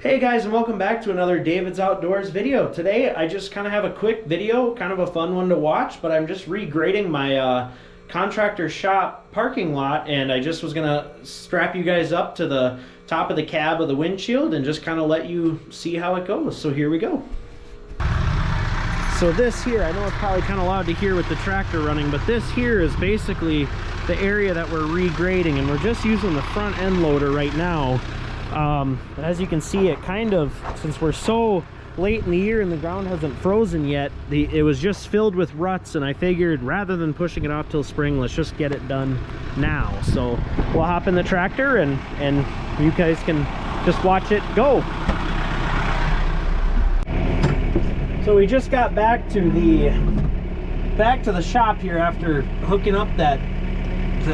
Hey guys, and welcome back to another David's Outdoors video. Today I just kind of have a quick video, kind of a fun one to watch, but I'm just regrading my contractor shop parking lot, and I just was gonna strap you guys up to the top of the cab of the windshield and just kind of let you see how it goes. So here we go. So this here, I know it's probably kind of loud to hear with the tractor running, but this here is basically the area that we're regrading, and we're just using the front end loader right now. As you can see, it kind of, since we're so late in the year and the ground hasn't frozen yet, it was just filled with ruts, and I figured rather than pushing it off till spring, let's just get it done now. So we'll hop in the tractor and you guys can just watch it go. So we just got back to the shop here after hooking up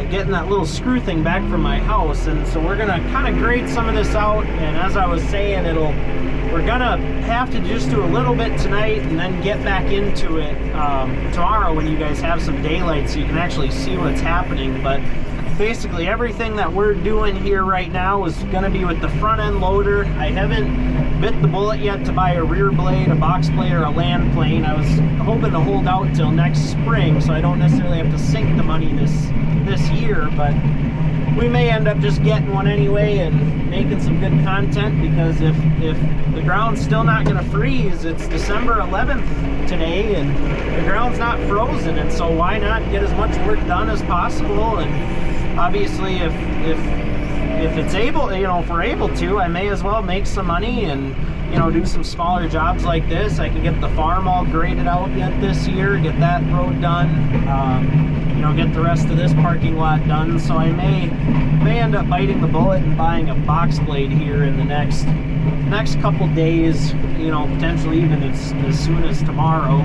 getting that little screw thing back from my house, and so we're gonna kind of grade some of this out. And as I was saying, we're gonna have to just do a little bit tonight and then get back into it tomorrow when you guys have some daylight so you can actually see what's happening. But basically everything that we're doing here right now is gonna be with the front end loader. I haven't bit the bullet yet to buy a rear blade, a box blade, or a land plane. I was hoping to hold out till next spring so I don't necessarily have to sink the money this year, but we may end up just getting one anyway and making some good content, because if the ground's still not going to freeze, it's December 11th today and the ground's not frozen, and so why not get as much work done as possible? And obviously if it's able, if we're able to, I may as well make some money and do some smaller jobs like this. I can get the farm all graded out yet this year, get that road done, get the rest of this parking lot done. So I may end up biting the bullet and buying a box blade here in the next couple days, potentially even as soon as tomorrow.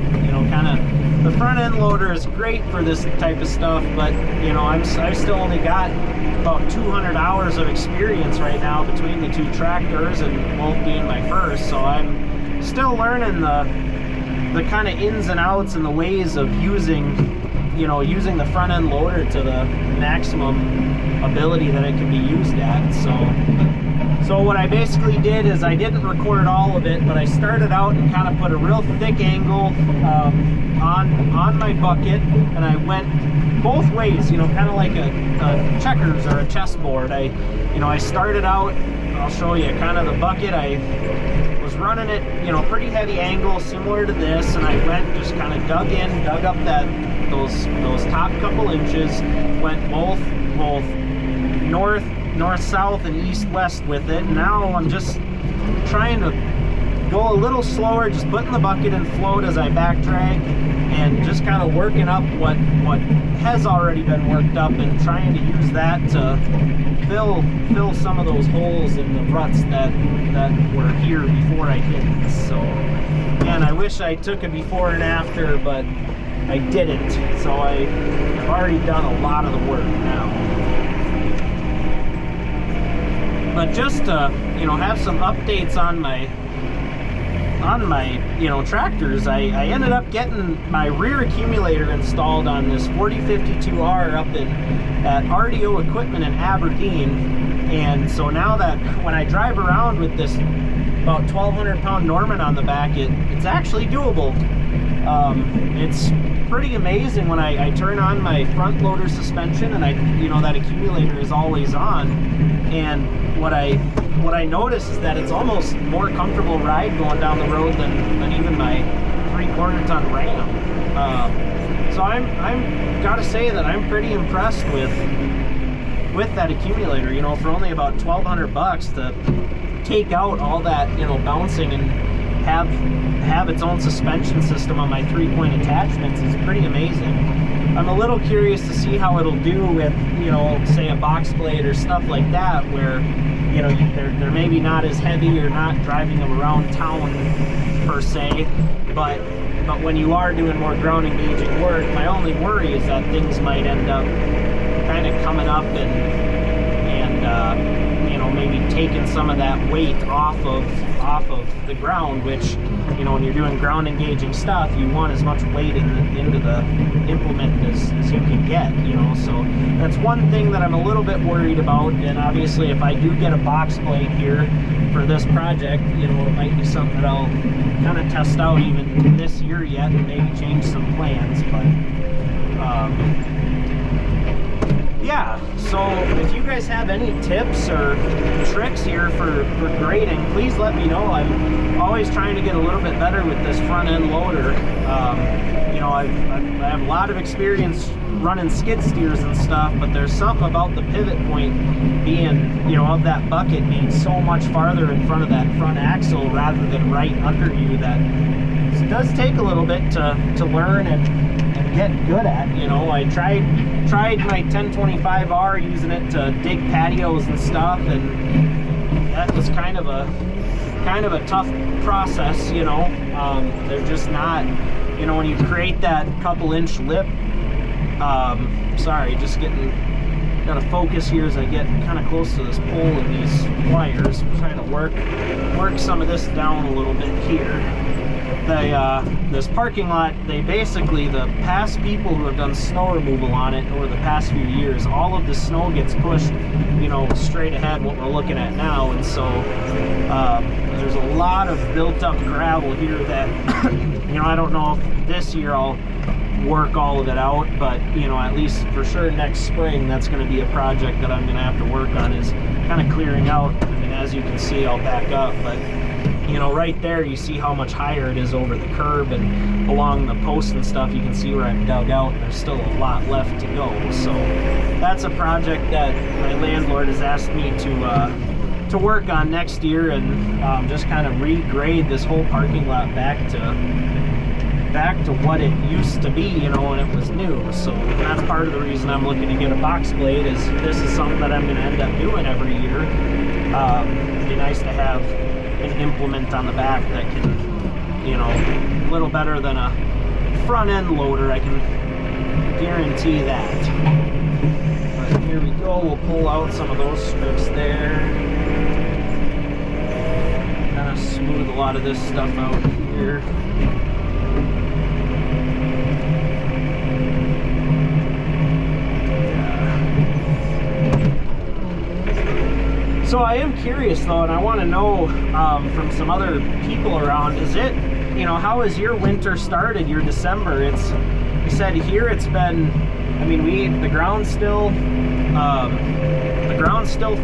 The front end loader is great for this type of stuff, but I've still only got about 200 hours of experience right now between the two tractors, and both being my first, so I'm still learning the kind of ins and outs and the ways of using the front end loader to the maximum ability that it can be used at. So what I basically did is I didn't record all of it, but I started out and kind of put a real thick angle on my bucket, and I went both ways, kind of like a checkers or a chessboard. I started out, I'll show you kind of the bucket. I was running it, pretty heavy angle similar to this, and I went, just kind of dug up those top couple inches, went both north, south, and east, west with it. Now I'm just trying to go a little slower, just putting the bucket in float as I back drag, and just kind of working up what has already been worked up, and trying to use that to fill some of those holes in the ruts that were here before I hit it. So again, I wish I took a before and after, but I didn't. So I've already done a lot of the work now. But just to have some updates on my tractors, I ended up getting my rear accumulator installed on this 4052R up at RDO Equipment in Aberdeen. And so now that when I drive around with this about 1,200 pound Norman on the back, it's actually doable. It's pretty amazing when I turn on my front loader suspension, and that accumulator is always on, and what I notice is that it's almost more comfortable ride going down the road than even my 3/4 ton Ram. So I'm gotta say that I'm pretty impressed with that accumulator. For only about $1,200 to take out all that bouncing and have its own suspension system on my 3-point attachments is pretty amazing. I'm a little curious to see how it'll do with, say a box blade or stuff like that, where, they're maybe not as heavy or not driving them around town per se, but when you are doing more ground engaging work, my only worry is that things might end up kind of coming up and maybe taking some of that weight off of the ground, which you know, when you're doing ground engaging stuff, you want as much weight into the implement as you can get, you know. So that's one thing that I'm a little bit worried about. And obviously, if I do get a box blade here for this project, you know, it might be something that I'll kind of test out even this year yet, and maybe change some plans. But yeah, so if you guys have any tips or tricks here for grading, please let me know. I'm always trying to get a little bit better with this front end loader. You know, I have a lot of experience running skid steers and stuff, but there's something about the pivot point being, you know, of that bucket being so much farther in front of that front axle rather than right under you, that it does take a little bit to learn and get good at. You know, I tried my 1025R, using it to dig patios and stuff, and that was kind of a tough process, you know. They're just not, you know, when you create that couple inch lip, sorry, just gotta focus here as I get kind of close to this pole of these wires. I'm trying to work some of this down a little bit here. This parking lot, they basically, the past people who have done snow removal on it over the past few years, all of the snow gets pushed, you know, straight ahead, what we're looking at now. And so there's a lot of built up gravel here that, you know, I don't know if this year I'll work all of it out, but, you know, at least for sure next spring, that's going to be a project that I'm going to have to work on, is kind of clearing out. I mean, as you can see, I'll back up, but you know, right there, you see how much higher it is over the curb, and along the posts and stuff, you can see where I've dug out, and there's still a lot left to go. So that's a project that my landlord has asked me to work on next year, and just kind of regrade this whole parking lot back to what it used to be, you know, when it was new. So that's part of the reason I'm looking to get a box blade, is this is something that I'm going to end up doing every year. It'd be nice to have an implement on the back that can, you know, a little better than a front end loader, I can guarantee that. But here we go, we'll pull out some of those strips there, kind of smooth a lot of this stuff out here. So I am curious though, and I want to know from some other people around, is it, you know, how has your winter started, your December? It's, you said here it's been, I mean, the ground's still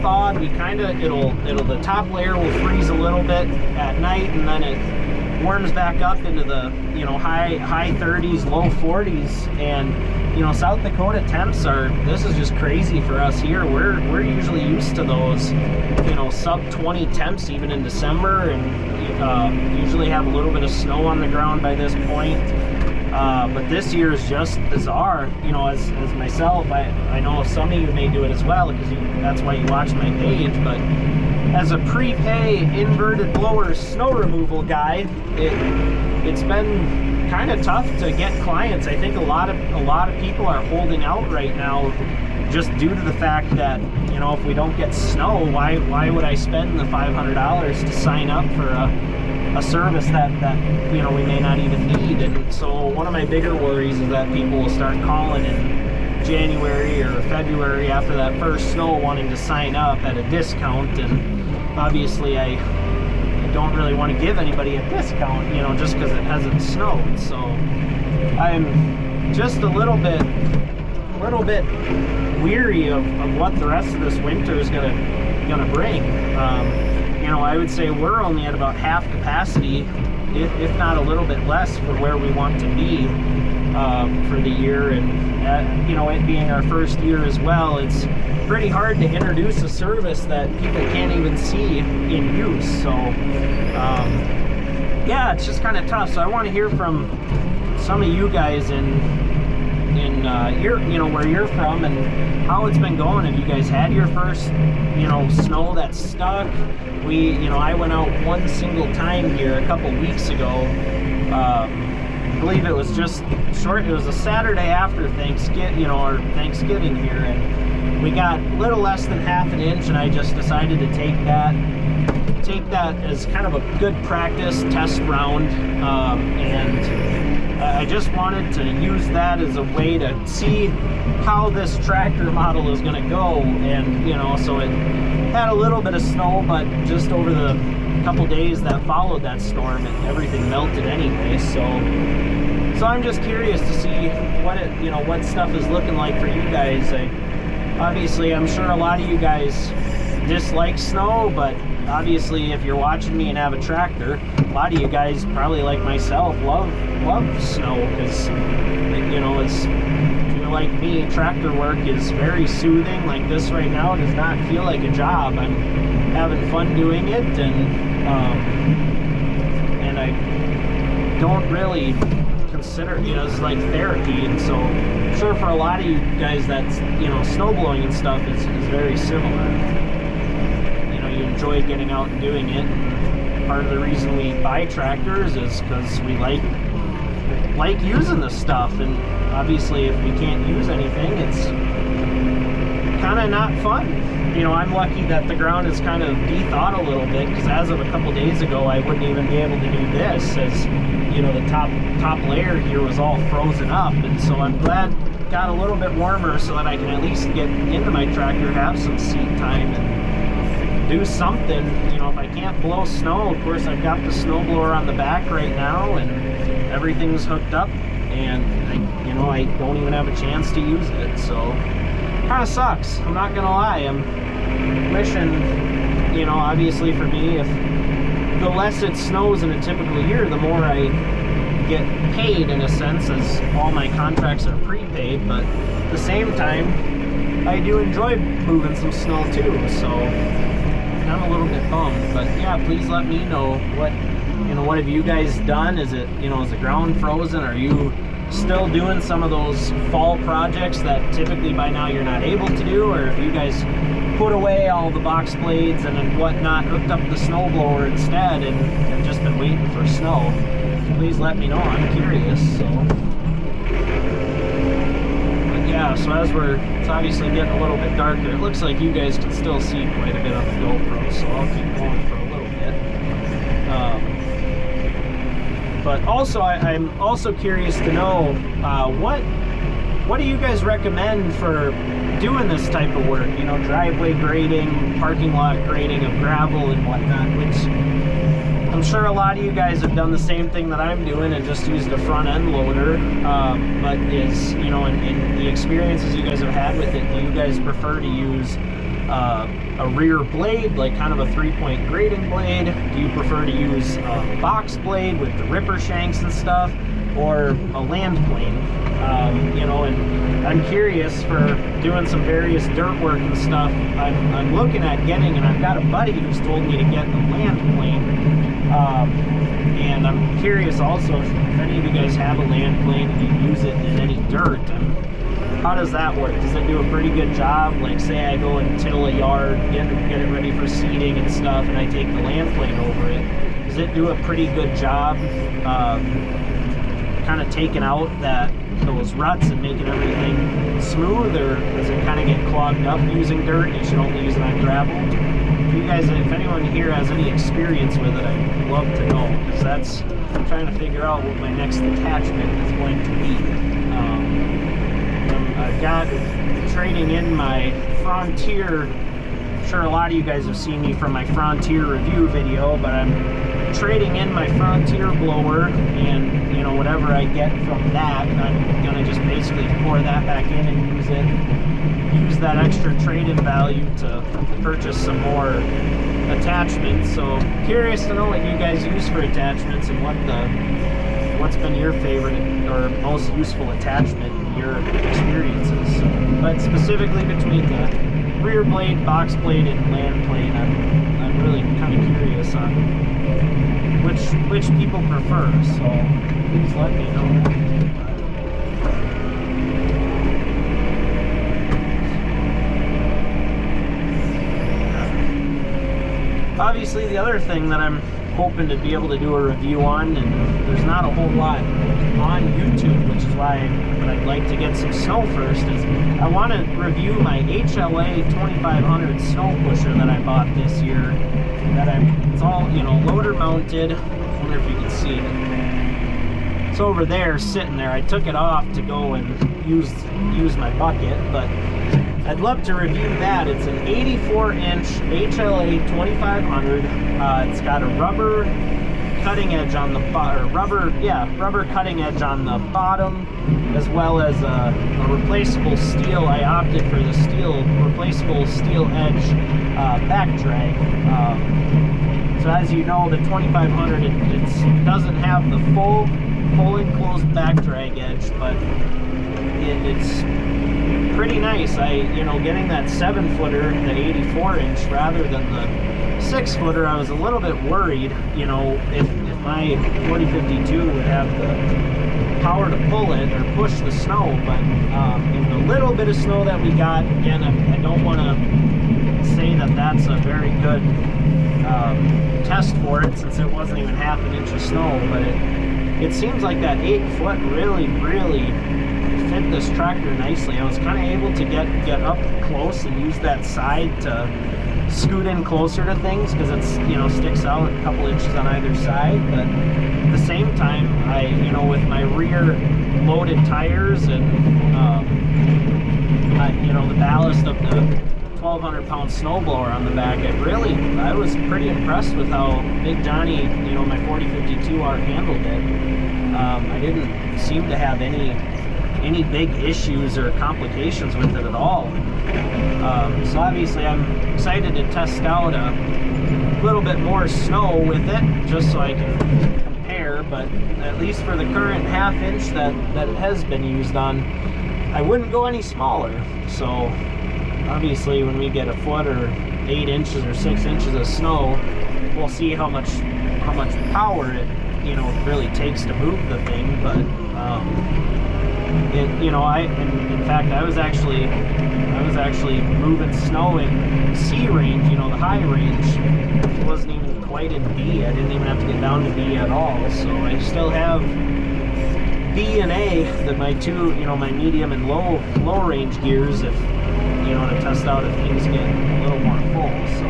thawed. We kind of, the top layer will freeze a little bit at night, and then it warms back up into the, you know, high 30s, low 40s, and you know, South Dakota temps this is just crazy for us here. We're usually used to those, you know, sub 20 temps even in December, and usually have a little bit of snow on the ground by this point. But this year is just bizarre, you know, as myself, I know some of you may do it as well, because that's why you watch my page, but as a prepay inverted blower snow removal guy, it's been kind of tough to get clients. I think a lot of people are holding out right now, just due to the fact that, you know, if we don't get snow, why would I spend the $500 to sign up for a service that you know, we may not even need? And so one of my bigger worries is that people will start calling in January or February after that first snow, wanting to sign up at a discount, and obviously I don't really want to give anybody a discount, you know, just because it hasn't snowed. So I'm just a little bit weary of what the rest of this winter is gonna bring. You know, I would say we're only at about half capacity, if not a little bit less, for where we want to be for the year. And you know, it being our first year as well, it's pretty hard to introduce a service that people can't even see in use. So yeah, it's just kind of tough. So I want to hear from some of you guys in your, you know, where you're from and how it's been going. Have you guys had your first, you know, snow that stuck? You know, I went out one single time here a couple weeks ago. I believe it was just short. It was a Saturday after Thanksgiving, you know, or Thanksgiving here, and we got a little less than half an inch, and I just decided to take take that as kind of a good practice test round, and I just wanted to use that as a way to see how this tractor model is going to go. And so it had a little bit of snow, but just over the couple days that followed that storm, everything melted anyway. So I'm just curious to see what stuff is looking like for you guys. Obviously, I'm sure a lot of you guys dislike snow, but obviously if you're watching me and have a tractor, a lot of you guys, probably like myself, love snow, because it's, if you're like me, tractor work is very soothing. Like this right now does not feel like a job. I'm having fun doing it, and I don't really consider it's like therapy. And so I'm sure for a lot of you guys, that's snow blowing and stuff is very similar. You enjoy getting out and doing it. Part of the reason we buy tractors is because we like using this stuff, and obviously if we can't use anything, it's kind of not fun. I'm lucky that the ground is kind of de-thawed a little bit, because as of a couple days ago, I wouldn't even be able to do this, as the top layer here was all frozen up. And so I'm glad it got a little bit warmer so that I can at least get into my tractor, have some seat time, and do something. If I can't blow snow, of course I've got the snowblower on the back right now, and everything's hooked up, and I don't even have a chance to use it. So kind of sucks, I'm not gonna lie. I'm wishing, obviously for me, if the less it snows in a typical year, the more I get paid, in a sense, as all my contracts are prepaid. But at the same time, I do enjoy moving some snow too, so I'm a little bit bummed. But yeah, please let me know what have you guys done? Is it, is the ground frozen? Are you still doing some of those fall projects that typically by now you're not able to do? Or if you guys put away all the box blades and whatnot, hooked up the snowblower instead, and have just been waiting for snow, please let me know. I'm curious. So yeah, so as it's obviously getting a little bit darker, it looks like you guys can still see quite a bit on the GoPro, so I'll keep going for a little bit. But also, I'm also curious to know, what do you guys recommend for doing this type of work? Driveway grading, parking lot grading of gravel and whatnot, which I'm sure a lot of you guys have done the same thing that I'm doing and just used a front end loader. But is, in the experiences you guys have had with it, do you guys prefer to use a rear blade, like kind of a 3-point grading blade? Do you prefer to use a box blade with the ripper shanks and stuff, or a land plane? And I'm curious, for doing some various dirt work and stuff, I'm looking at getting, and I've got a buddy who's told me to get the land plane. And I'm curious also if any of you guys have a land plane and you use it in any dirt. How does that work? Does it do a pretty good job? Like, say I go and till a yard, get it ready for seeding and stuff, and I take the land plane over it. Does it do a pretty good job kind of taking out those ruts and making everything smooth, or does it kind of get clogged up using dirt and you should only use it on gravel? If anyone here has any experience with it, I'd love to know, because I'm trying to figure out what my next attachment is going to be. I've got trading in my Frontier. I'm sure a lot of you guys have seen me from my Frontier review video, but I'm trading in my Frontier blower, and whatever I get from that, I'm gonna just basically pour that back in and use that extra trade-in value to purchase some more attachments. So curious to know what you guys use for attachments, and what's been your favorite or most useful attachment in your experiences. But specifically between the rear blade, box blade, and land plane, I'm really kind of curious on which people prefer. So please let me know. Obviously, the other thing that I'm hoping to be able to do a review on, and there's not a whole lot on YouTube, which is why I'd like to get some snow first. Is I want to review my HLA 2500 snow pusher that I bought this year. It's all, you know, loader mounted. I wonder if you can see it. It's over there, sitting there. I took it off to go and use my bucket, but I'd love to review that. It's an 84-inch HLA 2500. It's got a rubber cutting edge on the bottom, rubber cutting edge on the bottom, as well as a replaceable steel. I opted for the replaceable steel edge back drag. So as you know, the 2500 it doesn't have the full enclosed back drag edge, but it's pretty nice. Getting that 7-footer, the 84-inch rather than the 6-footer, I was a little bit worried, if my 4052 would have the power to pull it or push the snow. But in the little bit of snow that we got, again, I don't want to say that that's a very good test for it, since it wasn't even half an inch of snow, but it seems like that 8-foot really fit this tractor nicely. I was kind of able to get up close and use that side to scoot in closer to things, because it's, sticks out a couple inches on either side. But at the same time, with my rear loaded tires and the ballast of the 1,200-pound snowblower on the back, I was pretty impressed with how Big Johnny, my 4052R handled it. I didn't seem to have any big issues or complications with it at all. So obviously I'm excited to test out a little bit more snow with it, just so I can compare. But at least for the current half-inch that it has been used on, I wouldn't go any smaller. So obviously when we get a foot or 8 inches or 6 inches of snow, we'll see how much power it really takes to move the thing. But in fact, I was actually moving snow in C range, the high range. It wasn't even quite in B. I didn't even have to get down to B at all. So I still have B and A, that my two, my medium and low range gears, if to test out if things get a little more full. So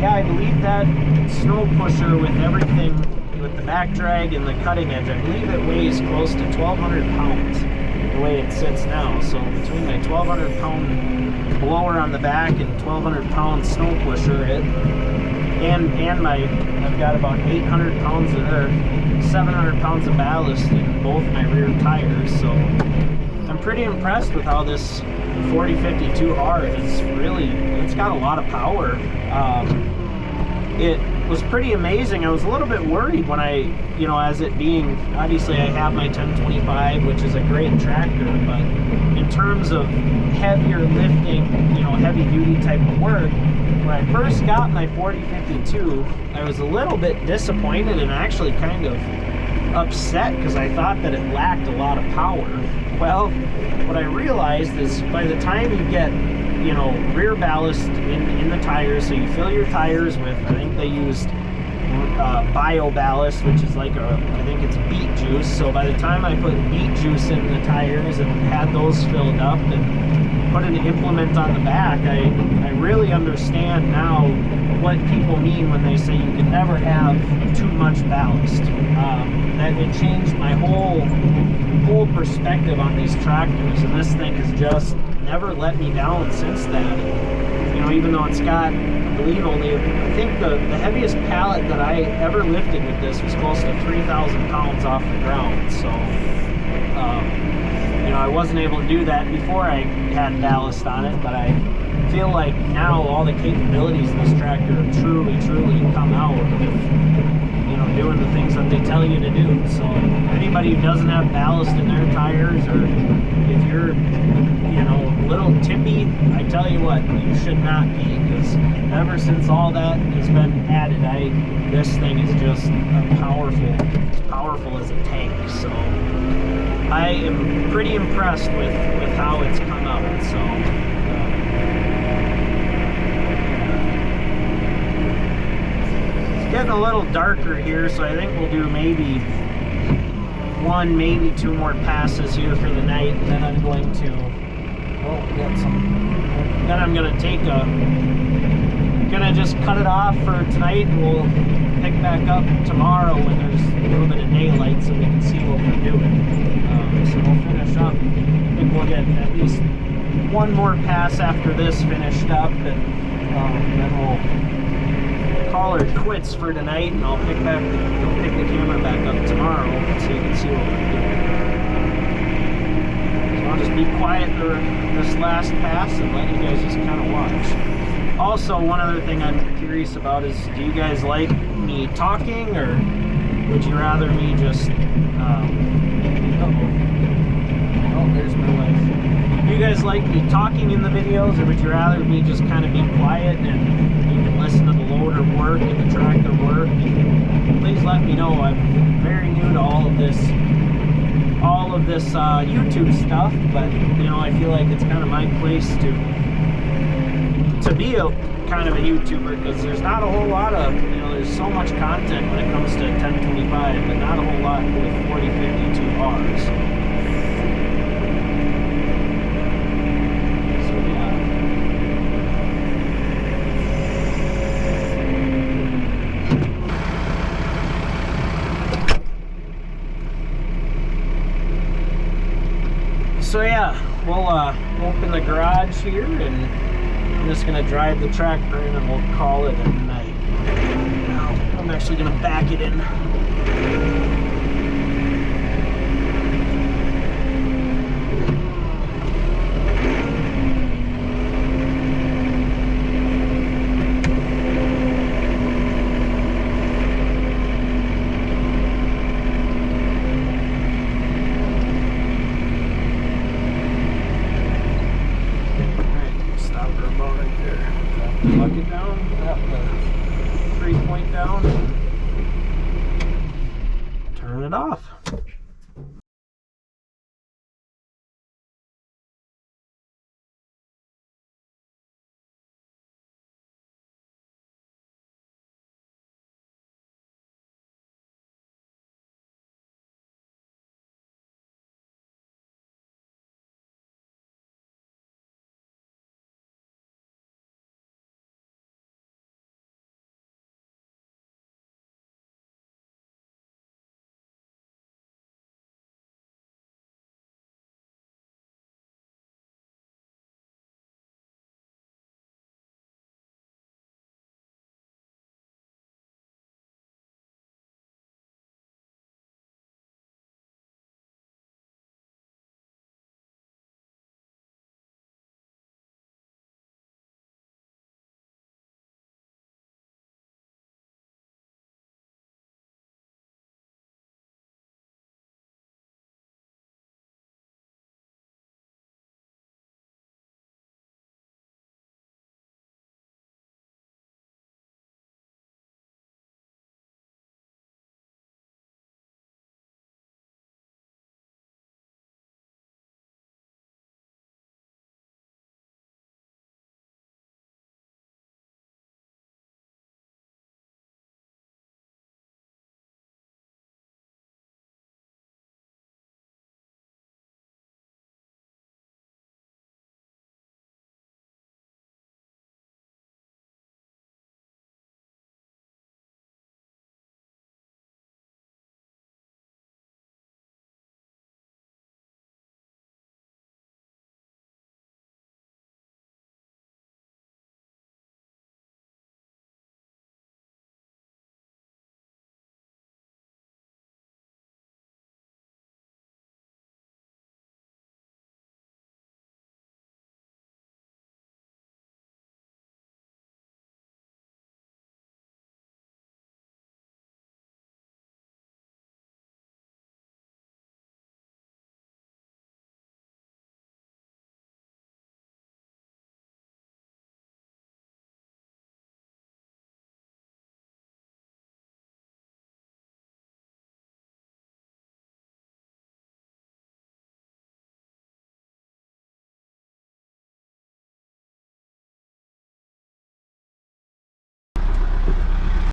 yeah, I believe that snow pusher with everything, with the back drag and the cutting edge, I believe it weighs close to 1,200 pounds the way it sits now. So between my 1,200 pound blower on the back and 1,200 pound snow pusher, I've got about 800 pounds or 700 pounds of ballast in both my rear tires. So I'm pretty impressed with how this 4052R is it's got a lot of power. It was pretty amazing. I was a little bit worried when as it being, obviously I have my 1025, which is a great tractor, but in terms of heavier lifting, heavy duty type of work, when I first got my 4052, I was a little bit disappointed and actually kind of upset, because I thought that it lacked a lot of power. Well, what I realized is by the time you get rear ballast in the tires, so you fill your tires with, I think they used bio ballast, which is I think it's beet juice. So by the time I put beet juice in the tires and had those filled up and put an implement on the back, I really understand now what people mean when they say you can never have too much ballast. That it changed my whole perspective on these tractors, and this thing has just never let me down since then. Even though it's got, I believe, I think the heaviest pallet that I ever lifted with this was close to 3,000 pounds off the ground. So I wasn't able to do that before I had ballast on it, but I feel like now all the capabilities of this tractor have truly come out with doing the things that they tell you to do. So anybody who doesn't have ballast in their tires, or if you're a little tippy, I tell you what, you should not be, because ever since all that has been added, this thing is just as powerful as a tank. So I am pretty impressed with how it's come out. So getting a little darker here, so I think we'll do maybe 1, maybe 2 more passes here for the night. And then I'm going to, then I'm gonna gonna just cut it off for tonight, and we'll pick back up tomorrow when there's a little bit of daylight so we can see what we're doing. So we'll finish up. I think we'll get at least 1 more pass after this finished up, and then we'll call her quits for tonight, and I'll pick the camera back up tomorrow so you can see what we're doing. So I'll just be quiet this last pass and let you guys just kind of watch. Also, one other thing I'm curious about is, do you guys like me talking, or would you rather me just there's my wife. Do you guys like me talking in the videos, or would you rather me just kind of be quiet and you can listen to the loader work and the tractor work? Please let me know. I'm very new to all of this YouTube stuff, but I feel like it's kind of my place to be a kind of a YouTuber, because there's not a whole lot of, there's so much content when it comes to 1025, but not a whole lot with 4052Rs. So yeah, we'll open the garage here, and I'm just gonna drive the tractor in, and we'll call it a night. Now, I'm actually gonna back it in. Bucket down, drop the 3-point down, turn it off.